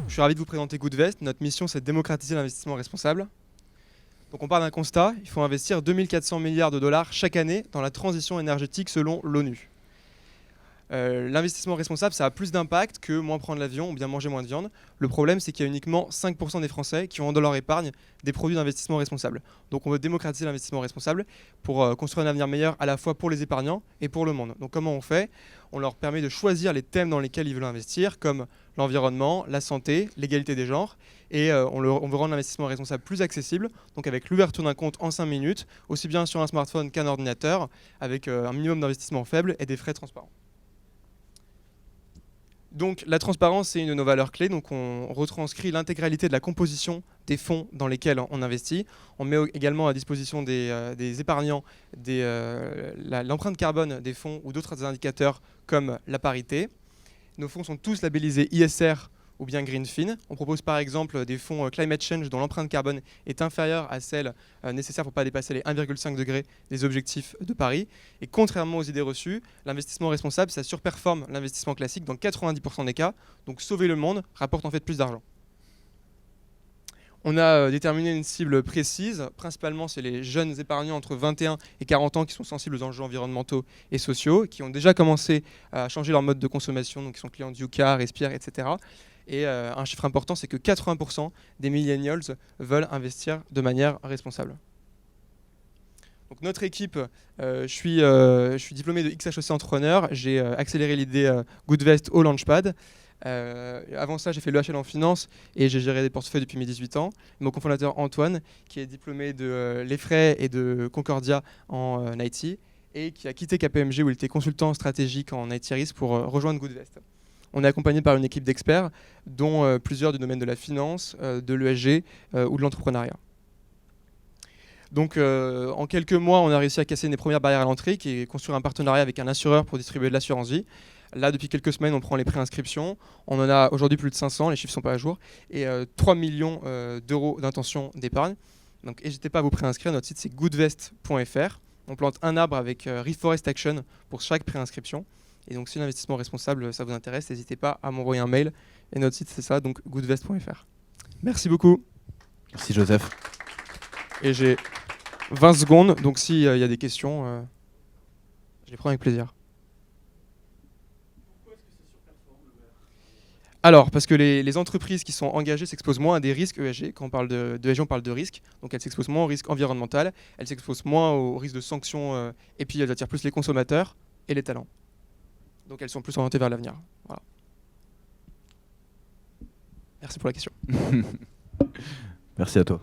Je suis ravi de vous présenter Goodvest. Notre mission, c'est de démocratiser l'investissement responsable. Donc on part d'un constat, il faut investir 2400 milliards de dollars chaque année dans la transition énergétique selon l'ONU. L'investissement responsable, ça a plus d'impact que moins prendre l'avion ou bien manger moins de viande. Le problème, c'est qu'il y a uniquement 5% des Français qui ont dans leur épargne des produits d'investissement responsable. Donc on veut démocratiser l'investissement responsable pour construire un avenir meilleur à la fois pour les épargnants et pour le monde. Donc comment on fait ? On leur permet de choisir les thèmes dans lesquels ils veulent investir, comme l'environnement, la santé, l'égalité des genres. Et on veut rendre l'investissement responsable plus accessible, donc avec l'ouverture d'un compte en 5 minutes, aussi bien sur un smartphone qu'un ordinateur, avec un minimum d'investissement faible et des frais transparents. Donc la transparence, c'est une de nos valeurs clés. Donc on retranscrit l'intégralité de la composition des fonds dans lesquels on investit. On met également à disposition des épargnants l'empreinte carbone des fonds ou d'autres indicateurs comme la parité. Nos fonds sont tous labellisés ISR ou bien Greenfin. On propose par exemple des fonds Climate Change dont l'empreinte carbone est inférieure à celle nécessaire pour ne pas dépasser les 1,5 degrés des objectifs de Paris. Et contrairement aux idées reçues, l'investissement responsable, ça surperforme l'investissement classique dans 90% des cas. Donc sauver le monde rapporte en fait plus d'argent. On a déterminé une cible précise. Principalement, c'est les jeunes épargnants entre 21 et 40 ans qui sont sensibles aux enjeux environnementaux et sociaux, qui ont déjà commencé à changer leur mode de consommation, donc qui sont clients de Yuka, Respire, etc. Et un chiffre important, c'est que 80% des millennials veulent investir de manière responsable. Donc notre équipe, je suis diplômé de XHEC Entrepreneur. J'ai accéléré l'idée Goodvest au Launchpad. Avant ça, j'ai fait l'EHL en finance et j'ai géré des portefeuilles depuis mes 18 ans. Mon cofondateur Antoine, qui est diplômé de l'EFRAY et de Concordia en IT et qui a quitté KPMG où il était consultant stratégique en IT Risk pour rejoindre Goodvest. On est accompagné par une équipe d'experts, dont plusieurs du domaine de la finance, de l'ESG ou de l'entrepreneuriat. Donc en quelques mois, on a réussi à casser une des premières barrières à l'entrée, qui est construire un partenariat avec un assureur pour distribuer de l'assurance vie. Là, depuis quelques semaines, on prend les préinscriptions. On en a aujourd'hui plus de 500, les chiffres ne sont pas à jour, et 3 millions d'euros d'intention d'épargne. Donc n'hésitez pas à vous préinscrire. Notre site, c'est goodvest.fr. On plante un arbre avec Reforest Action pour chaque préinscription. Et donc si l'investissement responsable, ça vous intéresse, n'hésitez pas à m'envoyer un mail. Et notre site, c'est ça, donc goodvest.fr. Merci beaucoup. Merci Joseph. Et j'ai 20 secondes, donc s'il y a des questions, je les prends avec plaisir. Pourquoi est-ce que ça surperforme le vert ? Alors, parce que les entreprises qui sont engagées s'exposent moins à des risques ESG. Quand on parle de ESG, on parle de risques. Donc elles s'exposent moins au risque environnemental, elles s'exposent moins au risque de sanctions, et puis elles attirent plus les consommateurs et les talents. Donc elles sont plus orientées vers l'avenir. Voilà. Merci pour la question. Merci à toi.